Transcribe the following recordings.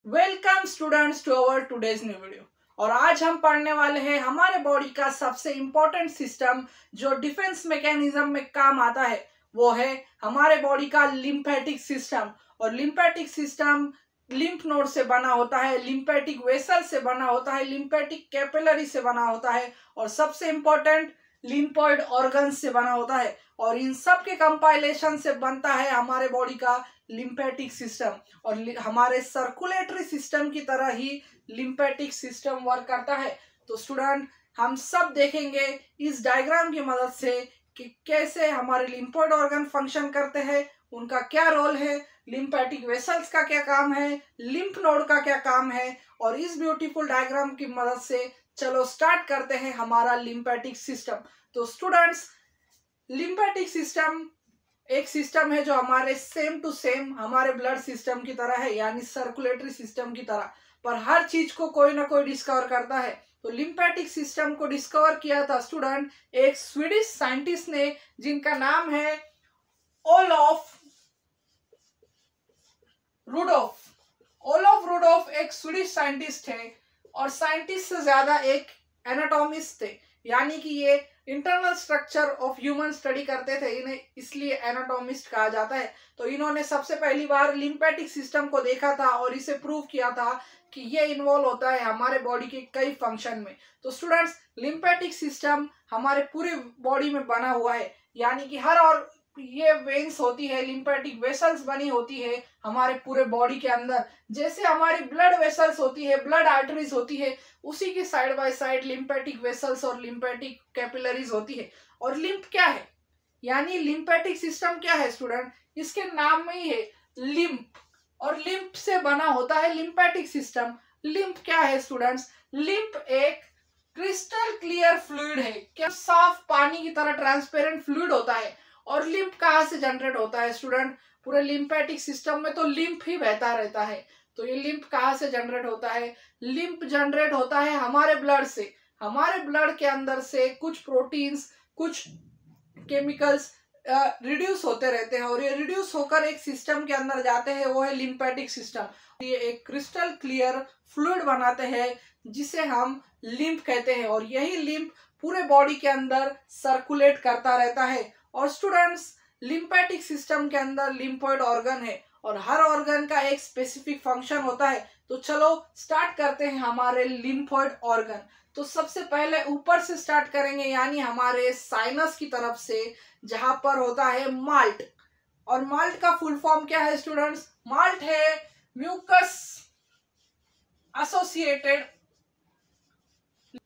Welcome students to our today's new video. और आज हम पढ़ने वाले हैं हमारे बॉडी का सबसे इम्पोर्टेंट सिस्टम जो डिफेंस मैकेनिज्म में काम आता है, वो है हमारे बॉडी का लिम्फेटिक सिस्टम। और लिम्फेटिक सिस्टम लिम्फ नोड से बना होता है, लिम्फेटिक वेसल से बना होता है, लिम्फेटिक कैपिलरी से बना होता है और सबसे इम्पोर्टेंट लिम्फोइड ऑर्गन से बना होता है। और इन सब के कंपाइलेशन से बनता है हमारे बॉडी का लिम्फेटिक सिस्टम। और हमारे सर्कुलेटरी सिस्टम की तरह ही लिम्फेटिक सिस्टम वर्क करता है। तो स्टूडेंट, हम सब देखेंगे इस डायग्राम की मदद से कि कैसे हमारे लिम्फोइड ऑर्गन फंक्शन करते हैं, उनका क्या रोल है, लिम्फेटिक वेसल्स का क्या काम है, लिम्फ नोड का क्या काम है। और इस ब्यूटीफुल डायग्राम की मदद से चलो स्टार्ट करते हैं हमारा लिम्फेटिक सिस्टम। तो स्टूडेंट्स, लिम्फेटिक सिस्टम एक सिस्टम है जो हमारे सेम टू सेम हमारे ब्लड सिस्टम की तरह है, यानी सर्कुलेटरी सिस्टम की तरह, पर हर चीज को कोई ना कोई डिस्कवर करता है। तो लिम्फेटिक सिस्टम को डिस्कवर किया था स्टूडेंट एक स्वीडिश साइंटिस्ट ने, जिनका नाम है ओलॉफ रुडोफ। ओलॉफ रुडोफ एक स्वीडिश साइंटिस्ट है और साइंटिस्ट से ज्यादा एक एनाटॉमिस्ट थे, यानी कि ये internal structure of human study करते थे, इन्हें इसलिए एनाटॉमिस्ट कहा जाता है। तो इन्होंने सबसे पहली बार लिम्फेटिक सिस्टम को देखा था और इसे प्रूव किया था कि ये इन्वॉल्व होता है हमारे बॉडी के कई फंक्शन में। तो स्टूडेंट्स, लिम्फेटिक सिस्टम हमारे पूरे बॉडी में बना हुआ है, यानी कि हर और ये वेन्स होती है, लिम्फेटिक वेसल्स बनी होती है हमारे पूरे बॉडी के अंदर। जैसे हमारी ब्लड वेसल्स होती है, ब्लड आर्टरीज होती है, उसी की side by side lymphatic vessels और लिम्फेटिक कैपिलरीज होती है। और लिम्फ क्या है, यानी लिम्फेटिक सिस्टम क्या है स्टूडेंट, इसके नाम में ही है लिम्फ, और लिम्फ से बना होता है लिम्फेटिक सिस्टम। लिम्फ क्या है स्टूडेंट्स? लिम्फ एक क्रिस्टल क्लियर फ्लूइड है, क्या साफ पानी की तरह ट्रांसपेरेंट फ्लूइड होता है। और लिम्फ कहाँ से जनरेट होता है स्टूडेंट? पूरे लिम्फेटिक सिस्टम में तो लिम्फ ही बहता रहता है। तो ये लिम्फ कहाँ से जनरेट होता है? लिम्फ जनरेट होता है हमारे ब्लड से। हमारे ब्लड के अंदर से कुछ प्रोटीन्स, कुछ केमिकल्स रिड्यूस होते रहते हैं और ये रिड्यूस होकर एक सिस्टम के अंदर जाते हैं, वो है लिम्फेटिक सिस्टम। ये एक क्रिस्टल क्लियर फ्लूइड बनाते हैं जिसे हम लिम्फ कहते हैं, और यही लिम्फ पूरे बॉडी के अंदर सर्कुलेट करता रहता है। और स्टूडेंट्स, लिम्फेटिक सिस्टम के अंदर लिम्फोइड ऑर्गन है और हर ऑर्गन का एक स्पेसिफिक फंक्शन होता है। तो चलो स्टार्ट करते हैं हमारे लिम्फोइड ऑर्गन। तो सबसे पहले ऊपर से स्टार्ट करेंगे, यानी हमारे साइनस की तरफ से, जहां पर होता है माल्ट। और माल्ट का फुल फॉर्म क्या है स्टूडेंट्स? माल्ट है म्यूकस एसोसिएटेड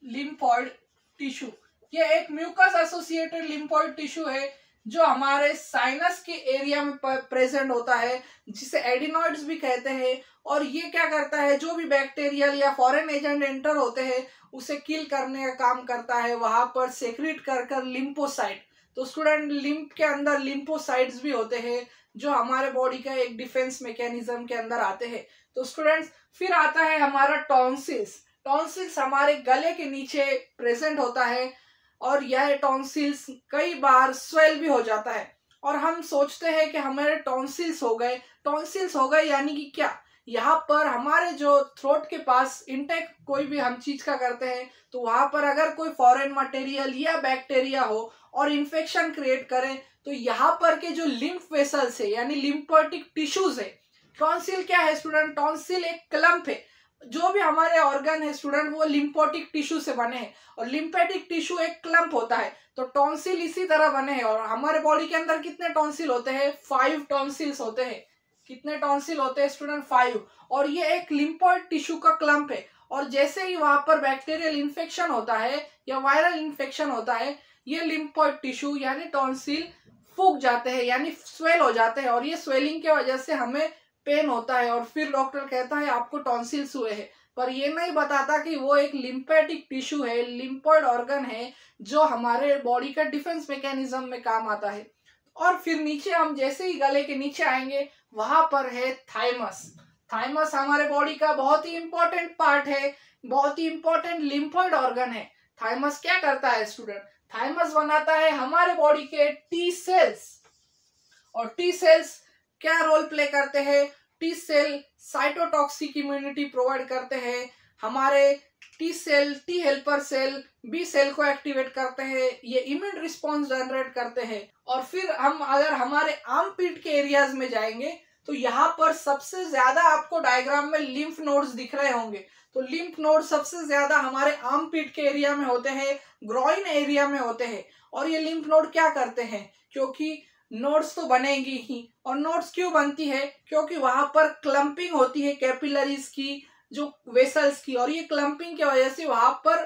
लिम्फोइड टिश्यू। ये एक म्यूकस एसोसिएटेड लिम्फोइड टिश्यू है जो हमारे साइनस के एरिया में प्रेजेंट होता है, जिसे एडिनॉइड्स भी कहते हैं। और ये क्या करता है, जो भी बैक्टीरियल या फॉरेन एजेंट एंटर होते हैं उसे किल करने का काम करता है, वहां पर सेक्रेट कर लिम्फोसाइट। तो स्टूडेंट, लिम्फ के अंदर लिम्फोसाइट्स भी होते हैं जो हमारे बॉडी का एक डिफेंस मैकेनिज्म के अंदर आते हैं। तो स्टूडेंट्स, फिर आता है हमारा टॉन्सिल्स। टॉन्सिल्स हमारे गले के नीचे प्रेजेंट होता है और यह टॉन्सिल्स कई बार स्वेल भी हो जाता है। और हम सोचते हैं कि हमारे टॉन्सिल्स हो गए। टॉन्सिल्स हो गए यानी कि क्या? यहाँ पर हमारे जो थ्रोट के पास इंटेक कोई भी हम चीज का करते हैं, तो वहां पर अगर कोई फॉरेन मटेरियल या बैक्टीरिया हो और इन्फेक्शन क्रिएट करे, तो यहाँ पर के जो लिम्फ वेसल्स है, यानी लिम्फेटिक टिश्यूज है। टॉन्सिल क्या है स्टूडेंट? टॉन्सिल एक क्लम्प है। जो भी हमारे ऑर्गन है स्टूडेंट, वो लिम्फेटिक टिश्यू से बने हैं और लिम्फेटिक टिश्यू एक क्लम्प होता है। तो टॉन्सिल इसी तरह बने हैं। और हमारे बॉडी के अंदर कितने टॉन्सिल होते हैं? 5 टॉन्सिल्स होते हैं। कितने टॉन्सिल होते हैं स्टूडेंट? 5। और ये एक लिम्फोइड टिश्यू का क्लम्प है। और जैसे ही वहां पर बैक्टीरियल इन्फेक्शन होता है या वायरल इन्फेक्शन होता है, ये लिम्फोइड टिश्यू यानी टॉन्सिल फूक जाते हैं, यानी स्वेल हो जाते हैं। और ये स्वेलिंग की वजह से हमें पेन होता है और फिर डॉक्टर कहता है आपको टॉन्सिल्स हुए हैं, पर ये नहीं बताता कि वो एक लिम्फेटिक टिश्यू है, लिम्फोइड ऑर्गन है जो हमारे बॉडी का डिफेंस मैकेनिज्म में काम आता है। और फिर नीचे हम जैसे ही गले के नीचे आएंगे, वहां पर है थाइमस। थाइमस हमारे बॉडी का बहुत ही इंपॉर्टेंट पार्ट है, बहुत ही इंपॉर्टेंट लिम्फोइड ऑर्गन है। थाइमस क्या करता है स्टूडेंट? थाइमस बनाता है हमारे बॉडी के टी सेल्स। और टी सेल्स क्या रोल प्ले करते हैं? T cell cytotoxic immunity provide करते हैं, हमारे T cell T helper cell B cell को एक्टिवेट करते हैं, ये इम्यून रिस्पॉन्स जनरेट करते हैं। और फिर हम अगर हमारे आर्म पीट के एरियाज में जाएंगे तो यहाँ पर सबसे ज्यादा आपको डायग्राम में लिम्फ नोड्स दिख रहे होंगे। तो लिम्फ नोड सबसे ज्यादा हमारे आर्म पीट के एरिया में होते हैं, ग्रॉइन एरिया में होते हैं। और ये लिम्फ नोड क्या करते हैं, क्योंकि नोड्स तो बनेंगी ही, और नोड्स क्यों बनती है, क्योंकि वहां पर क्लम्पिंग होती है कैपिलरीज की, जो वेसल्स की, और ये क्लम्पिंग की वजह से वहां पर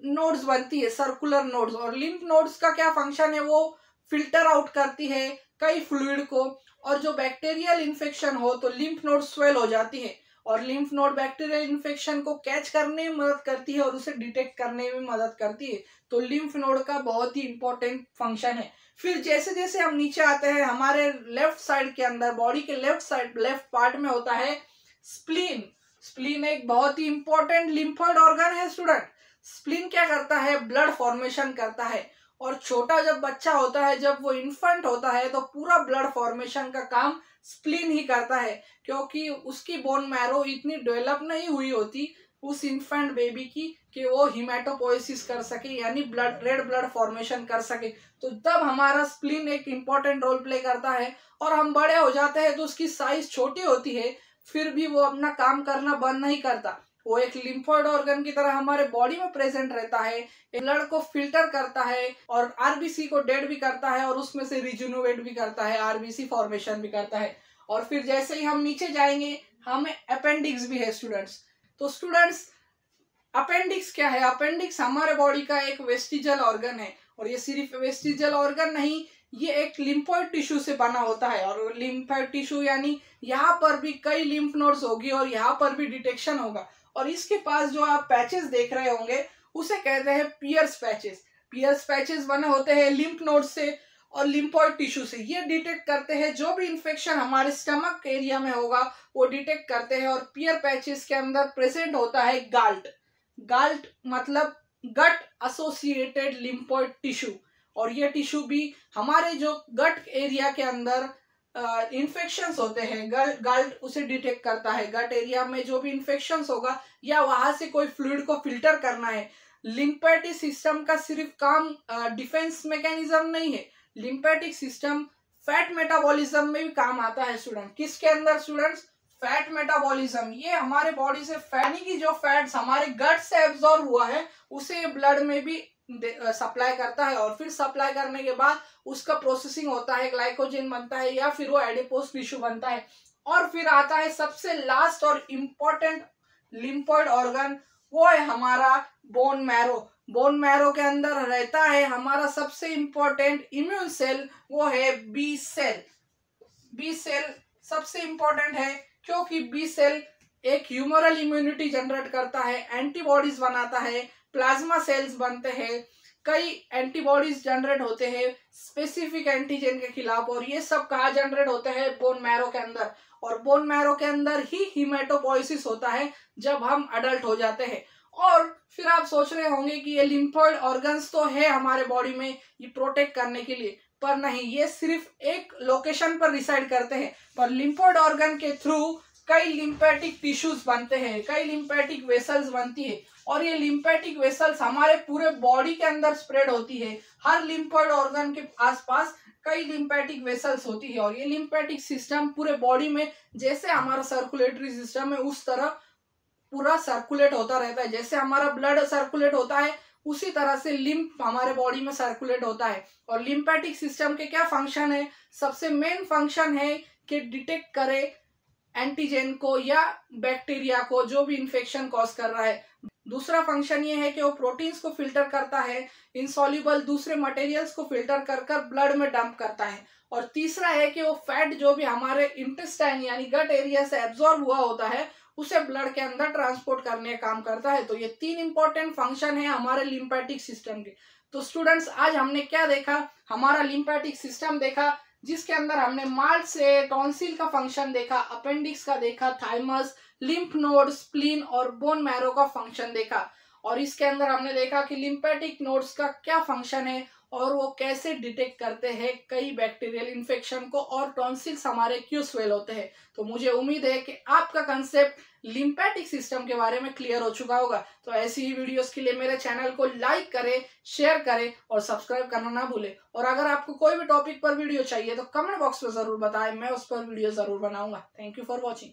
नोड्स बनती है, सर्कुलर नोड्स। और लिम्फ नोड्स का क्या फंक्शन है, वो फिल्टर आउट करती है कई फ्लूइड को, और जो बैक्टीरियल इन्फेक्शन हो तो लिम्फ नोड स्वेल हो जाती है, और लिम्फ नोड बैक्टीरियल इन्फेक्शन को कैच करने में मदद करती है और उसे डिटेक्ट करने में मदद करती है। तो लिम्फ नोड का बहुत ही इंपॉर्टेंट फंक्शन है। फिर जैसे जैसे हम नीचे आते हैं, हमारे लेफ्ट साइड के अंदर, बॉडी के लेफ्ट साइड, लेफ्ट पार्ट में होता है स्प्लीन। स्प्लीन एक बहुत ही इंपॉर्टेंट लिम्फोइड ऑर्गन है स्टूडेंट। स्प्लीन क्या करता है, ब्लड फॉर्मेशन करता है। और छोटा जब बच्चा होता है, जब वो इन्फेंट होता है, तो पूरा ब्लड फॉर्मेशन का काम स्प्लीन ही करता है, क्योंकि उसकी बोन मैरो इतनी डेवलप नहीं हुई होती उस इन्फेंट बेबी की कि वो हिमेटोपोइसिस कर सके, यानी ब्लड रेड ब्लड फॉर्मेशन कर सके। तो तब हमारा स्प्लीन एक इम्पॉर्टेंट रोल प्ले करता है। और हम बड़े हो जाते हैं तो उसकी साइज छोटी होती है, फिर भी वो अपना काम करना बंद नहीं करता। वो एक लिम्फोइड ऑर्गन की तरह हमारे बॉडी में प्रेजेंट रहता है, ब्लड को फिल्टर करता है और आरबीसी को डेड भी करता है, और उसमें से रिजुनोवेट भी करता है, आरबीसी फॉर्मेशन भी करता है। और फिर जैसे ही हम नीचे जाएंगे, हमें अपेंडिक्स भी है स्टूडेंट्स। तो स्टूडेंट्स, अपेंडिक्स क्या है? अपेंडिक्स हमारे बॉडी का एक वेस्टिजल ऑर्गन है, और ये सिर्फ वेस्टिजल ऑर्गन नहीं, ये एक लिम्फोइड टिश्यू से बना होता है। और लिम्फोइड टिश्यू यानी यहाँ पर भी कई लिम्फ नोड्स होगी और यहाँ पर भी डिटेक्शन होगा। और इसके पास जो आप पैचेस देख रहे होंगे उसे कहते हैं पियर्स पैचेस। पियर्स पैचेस बने होते हैं लिम्फ नोड से और लिम्फोइड टिश्यू से। ये डिटेक्ट करते हैं जो भी इंफेक्शन हमारे स्टमक एरिया में होगा, वो डिटेक्ट करते हैं। और पियर पैचेस के अंदर प्रेजेंट होता है गाल्ट। गाल्ट मतलब गट एसोसिएटेड लिम्फोइड टिश्यू। और ये टिश्यू भी हमारे जो गट एरिया के अंदर इन्फेक्शंस होते हैं, गाल्ट उसे डिटेक्ट करता है। गट एरिया में जो भी इन्फेक्शंस होगा या वहां से कोई फ्लूइड को फिल्टर करना है। लिम्फेटिक सिस्टम का सिर्फ काम डिफेंस मैकेनिज्म नहीं है, लिम्फेटिक सिस्टम फैट मेटाबॉलिज्म में भी काम आता है स्टूडेंट। किसके अंदर स्टूडेंट्स? Fat metabolism. ये हमारे बॉडी से फैनी की जो फैट्स हमारे गट से एब्जॉर्ब हुआ है उसे ब्लड में भी सप्लाई करता है, और फिर सप्लाई करने के बाद उसका प्रोसेसिंग होता है, ग्लाइकोजन बनता है या फिर वो एडिपोज टिश्यू बनता है। और फिर आता है सबसे लास्ट और इम्पोर्टेंट लिम्फोइड ऑर्गन, वो है हमारा बोन मैरो। बोन मैरो के अंदर रहता है हमारा सबसे इम्पोर्टेंट इम्यून सेल, वो है बी सेल। बी सेल सबसे इम्पोर्टेंट है क्योंकि बी सेल एक ह्यूमरल इम्यूनिटी जनरेट करता है, एंटीबॉडीज बनाता है, प्लाज्मा सेल्स बनते हैं, कई एंटीबॉडीज जनरेट होते हैं स्पेसिफिक एंटीजन के खिलाफ। और ये सब कहाँ जनरेट होते हैं? बोन मैरो के अंदर। और बोन मैरो के अंदर ही हिमेटोपोइसिस होता है जब हम अडल्ट हो जाते हैं। और फिर आप सोच रहे होंगे कि ये लिम्फोइड ऑर्गन्स तो है हमारे बॉडी में ये प्रोटेक्ट करने के लिए, पर नहीं, ये सिर्फ एक लोकेशन पर रिसाइड करते हैं। पर लिम्फोइड ऑर्गन के थ्रू कई लिम्फेटिक टिश्यूज बनते हैं, कई लिम्फेटिक वेसल्स बनती है, और ये लिम्फेटिक वेसल्स हमारे पूरे बॉडी के अंदर स्प्रेड होती है। हर लिम्फोइड ऑर्गन के आसपास कई लिम्फेटिक वेसल्स होती है, और ये लिम्फेटिक सिस्टम पूरे बॉडी में जैसे हमारा सर्कुलेटरी सिस्टम है उस तरह पूरा सर्कुलेट होता रहता है। जैसे हमारा ब्लड सर्कुलेट होता है उसी तरह से लिम्फ हमारे बॉडी में सर्कुलेट होता है। और लिम्फेटिक सिस्टम के क्या फंक्शन है? सबसे मेन फंक्शन है कि डिटेक्ट करे एंटीजन को या बैक्टीरिया को जो भी इन्फेक्शन कॉज कर रहा है। दूसरा फंक्शन ये है कि वो प्रोटीन्स को फिल्टर करता है, इनसॉल्युबल दूसरे मटेरियल्स को फिल्टर कर कर ब्लड में डंप करता है। और तीसरा है कि वो फैट जो भी हमारे इंटेस्टाइन यानी गट एरिया से एब्जॉर्ब हुआ होता है उसे ब्लड के अंदर ट्रांसपोर्ट करने का काम करता है। तो ये तीन इंपॉर्टेंट फंक्शन है हमारे लिम्फेटिक सिस्टम के। तो स्टूडेंट्स, आज हमने क्या देखा? हमारा लिम्फेटिक सिस्टम देखा, जिसके अंदर हमने मार्च से टॉन्सिल का फंक्शन देखा, अपेंडिक्स का देखा, थाइमस, लिम्फ नोड, स्प्लीन और बोन मैरो का फंक्शन देखा। और इसके अंदर हमने देखा कि लिम्फेटिक नोड्स का क्या फंक्शन है और वो कैसे डिटेक्ट करते हैं कई बैक्टीरियल इन्फेक्शन को और टॉन्सिल्स हमारे क्यों स्वेल होते हैं। तो मुझे उम्मीद है कि आपका कंसेप्ट लिम्फेटिक सिस्टम के बारे में क्लियर हो चुका होगा। तो ऐसी ही वीडियोस के लिए मेरे चैनल को लाइक करें, शेयर करें और सब्सक्राइब करना ना भूलें। और अगर आपको कोई भी टॉपिक पर वीडियो चाहिए तो कमेंट बॉक्स में जरूर बताएं, मैं उस पर वीडियो जरूर बनाऊंगा। Thank you for watching.